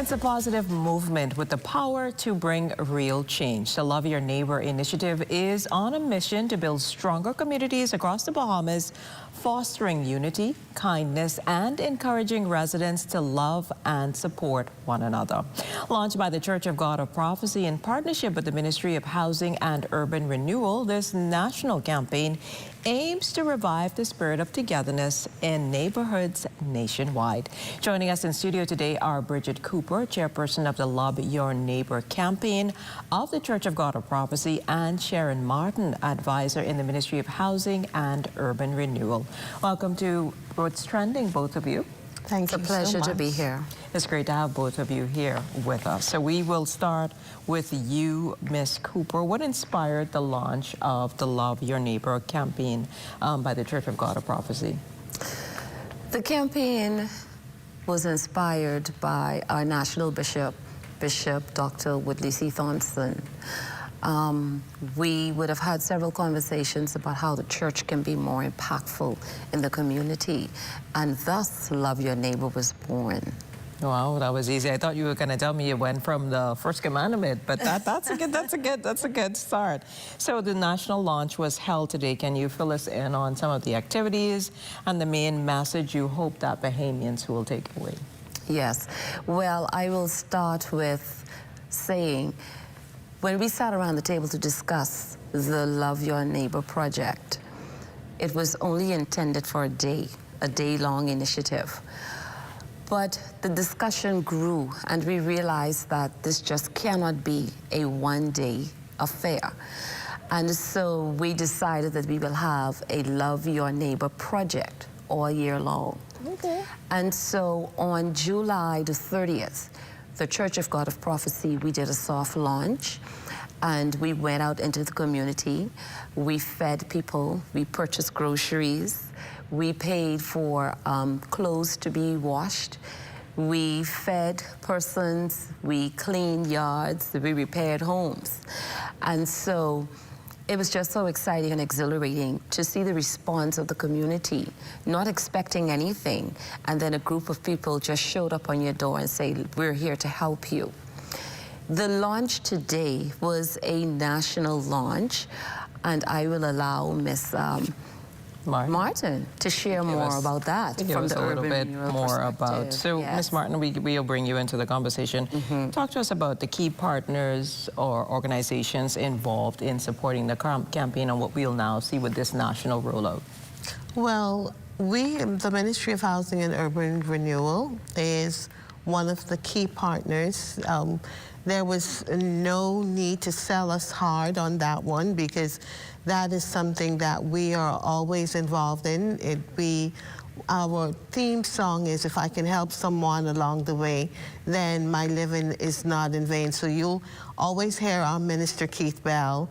It's a positive movement with the power to bring real change. The Love Your Neighbor initiative is on a mission to build stronger communities across the Bahamas, fostering unity, kindness, and encouraging residents to love and support one another. Launched by the Church of God of Prophecy in partnership with the Ministry of Housing and Urban Renewal, this national campaign aims to revive the spirit of togetherness in neighborhoods nationwide. Joining us in studio today are Bridgette, Chairperson of the Love Your Neighbor campaign of the Church of God of Prophecy, and Sharon Martin, advisor in the Ministry of Housing and Urban Renewal. Welcome to What's Trending, both of you. Thank you. It's a pleasure to be here. It's great to have both of you here with us. So we will start with you, Ms. Cooper. What inspired the launch of the Love Your Neighbor campaign by the Church of God of Prophecy? The campaign was inspired by our national bishop, Dr. Woodley C. Thornton. We would have had several conversations about how the church can be more impactful in the community, and thus Love Your Neighbor was born. Wow, that was easy. I thought you were going to tell me it went from the first commandment, but that's a good start. So the national launch was held today. Can you fill us in on some of the activities and the main message you hope that Bahamians will take away? Yes. Well, I will start with saying, when we sat around the table to discuss the Love Your Neighbor project, it was only intended for a day-long initiative. But the discussion grew, and we realized that this just cannot be a one-day affair. And so we decided that we will have a Love Your Neighbor project all year long. Okay. And so on July the 30th, the Church of God of Prophecy, we did a soft launch, and we went out into the community. We fed people, we purchased groceries, we paid for clothes to be washed, we fed persons, we cleaned yards, we repaired homes. And so it was just so exciting and exhilarating to see the response of the community, not expecting anything, and then a group of people just showed up on your door and say, we're here to help you. The launch today was a national launch, and I will allow Ms. Martin to share more about that from the urban renewal more about. So, yes. Ms. Martin, we'll bring you into the conversation. Talk to us about the key partners or organizations involved in supporting the campaign and what we'll now see with this national rollout. Well, the Ministry of Housing and Urban Renewal is one of the key partners. There was no need to sell us hard on that one, because that is something that we are always involved in. Our theme song is, if I can help someone along the way, then my living is not in vain. So you'll always hear our minister, Keith Bell,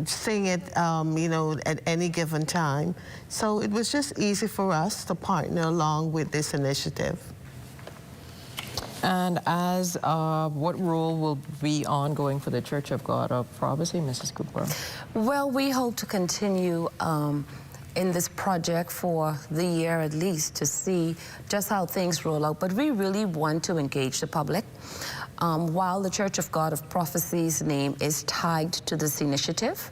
sing it, you know, at any given time. So it was just easy for us to partner along with this initiative. And as what role will be ongoing for the Church of God of Prophecy, Mrs. Cooper? Well, we hope to continue in this project for the year at least, to see just how things roll out. But we really want to engage the public. While the Church of God of Prophecy's name is tied to this initiative,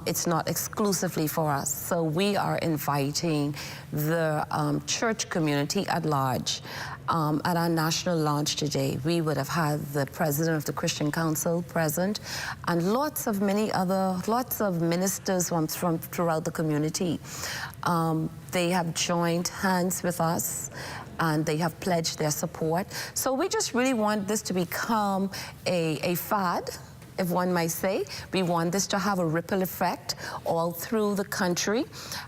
it's not exclusively for us. So we are inviting the church community at large. At our national launch today, we would have had the president of the Christian Council present, and lots of ministers from throughout the community. They have joined hands with us, and they have pledged their support. So we just really want this to become a fad, if one might say. We want this to have a ripple effect all through the country.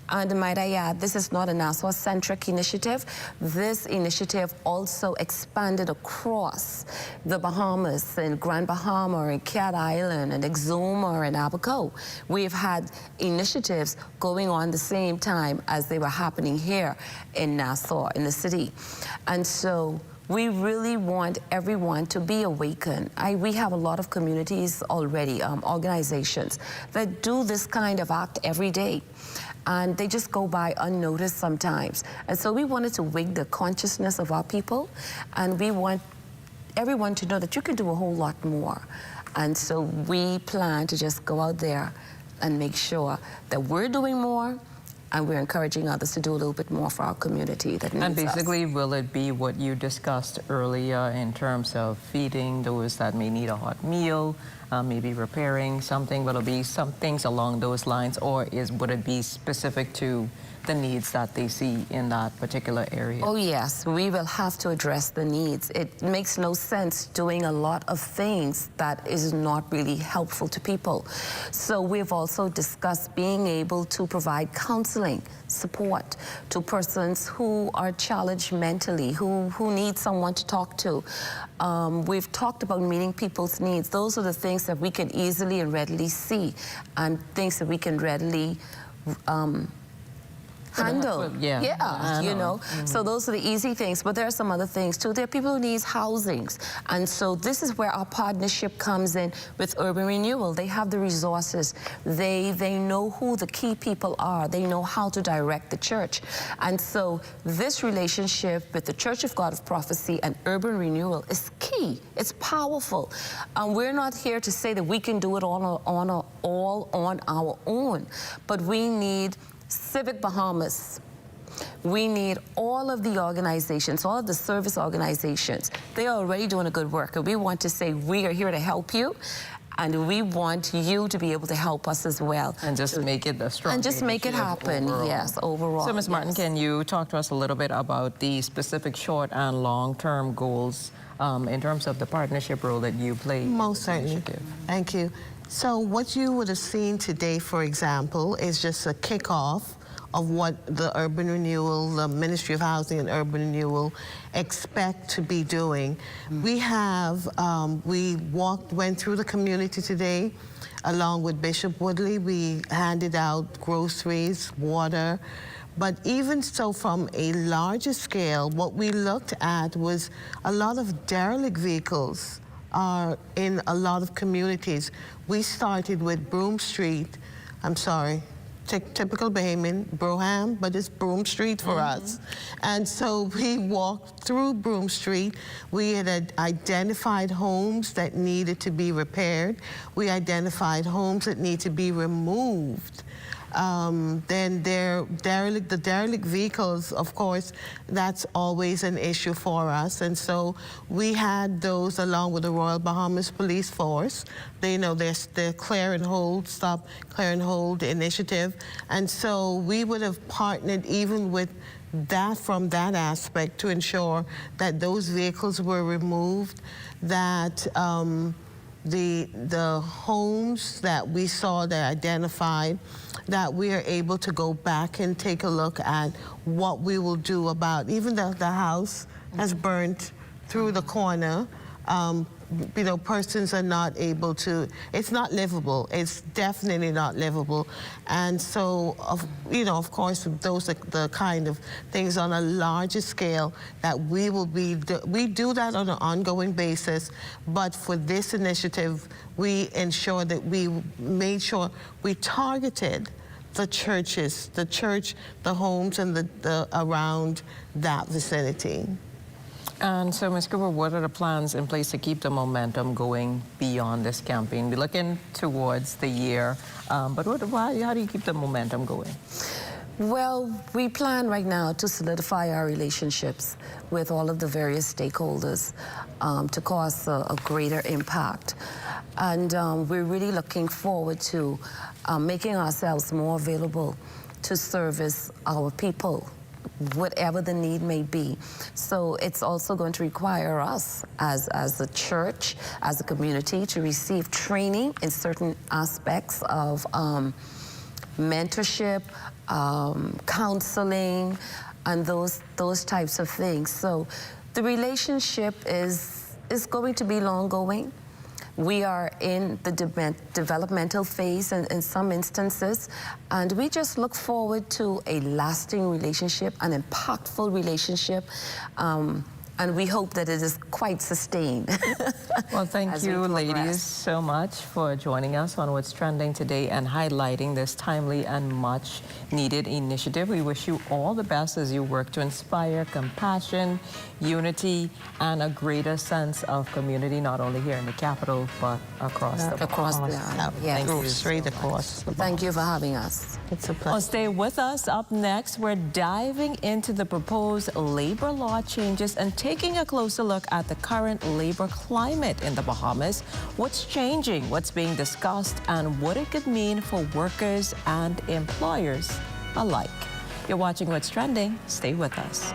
And might I add, this is not a Nassau-centric initiative. This initiative also expanded across the Bahamas, in Grand Bahama, and Cat Island, and Exuma, and Abaco. We've had initiatives going on the same time as they were happening here in Nassau, in the city. And so we really want everyone to be awakened. We have a lot of communities already, organizations that do this kind of act every day, and they just go by unnoticed sometimes. And so we wanted to wake the consciousness of our people, and we want everyone to know that you can do a whole lot more. And so we plan to just go out there and make sure that we're doing more, and we're encouraging others to do a little bit more for our community that needs us. And basically, will it be what you discussed earlier in terms of feeding those that may need a hot meal, maybe repairing something? Will it be some things along those lines, or would it be specific to the needs that they see in that particular area? Oh yes, we will have to address the needs. It makes no sense doing a lot of things that is not really helpful to people. So we've also discussed being able to provide counseling support to persons who are challenged mentally, who need someone to talk to. We've talked about meeting people's needs. Those are the things that we can easily and readily see, and things that we can readily handle. Yeah, you know. So those are the easy things, but there are some other things too. There are people who need housings, and so this is where our partnership comes in with Urban Renewal. They have the resources. They know who the key people are. They know how to direct the church, and so this relationship with the Church of God of Prophecy and Urban Renewal is key. It's powerful. We're not here to say that we can do it all on our own, but we need Civic Bahamas. We need all of the organizations, all of the service organizations. They are already doing a good work, and we want to say we are here to help you, and we want you to be able to help us as well. And just make it a strong And just make it happen, overall. yes, overall. So, Ms. Martin, can you talk to us a little bit about the specific short and long-term goals in terms of the partnership role that you play? Most certainly. Initiative? Thank you. So what you would have seen today, for example, is just a kickoff of what the Urban Renewal, the Ministry of Housing and Urban Renewal expect to be doing. We have, we went through the community today along with Bishop Woodley. We handed out groceries, water, but even so, from a larger scale, what we looked at was a lot of derelict vehicles are in a lot of communities. We started with Broome Street, I'm sorry, typical Bahamian, Broham, but it's Broome Street for us. And so we walked through Broome Street. We had identified homes that needed to be repaired. We identified homes that need to be removed. Then the derelict vehicles, of course, that's always an issue for us. And so we had those along with the Royal Bahamas Police Force. They know their clear and hold, stop, clear and hold initiative. And so we would have partnered even with that from that aspect to ensure that those vehicles were removed, that the homes that we saw that identified, that we are able to go back and take a look at what we will do about, even the house has burnt through the corner. You know, persons are not able to, it's not livable. It's definitely not livable. And so, you know, of course, those are the kind of things on a larger scale that we will be, we do that on an ongoing basis, but for this initiative, we ensure that we made sure we targeted the churches, the church, the homes, and the around that vicinity. And so, Ms. Cooper, what are the plans in place to keep the momentum going beyond this campaign? We're looking towards the year, but how do you keep the momentum going? Well, we plan right now to solidify our relationships with all of the various stakeholders to cause a greater impact. And we're really looking forward to making ourselves more available to service our people, whatever the need may be. So it's also going to require us as a church, as a community, to receive training in certain aspects of mentorship, counseling, and those types of things. So the relationship is going to be long going. We are in the developmental phase in some instances, and we just look forward to a lasting relationship, an impactful relationship, and we hope that it is quite sustained. Well, thank as we you, progress. ladies, so much for joining us on What's Trending today and highlighting this timely and much needed initiative. We wish you all the best as you work to inspire compassion, unity, and a greater sense of community, not only here in the capital, but across the Across the Bahamas. island, yes. Thank you Straight so much. across. Thank you for having us. It's a pleasure. Well, stay with us. Up next, we're diving into the proposed labor law changes and taking a closer look at the current labor climate in the Bahamas, what's changing, what's being discussed, and what it could mean for workers and employers alike. You're watching What's Trending. Stay with us.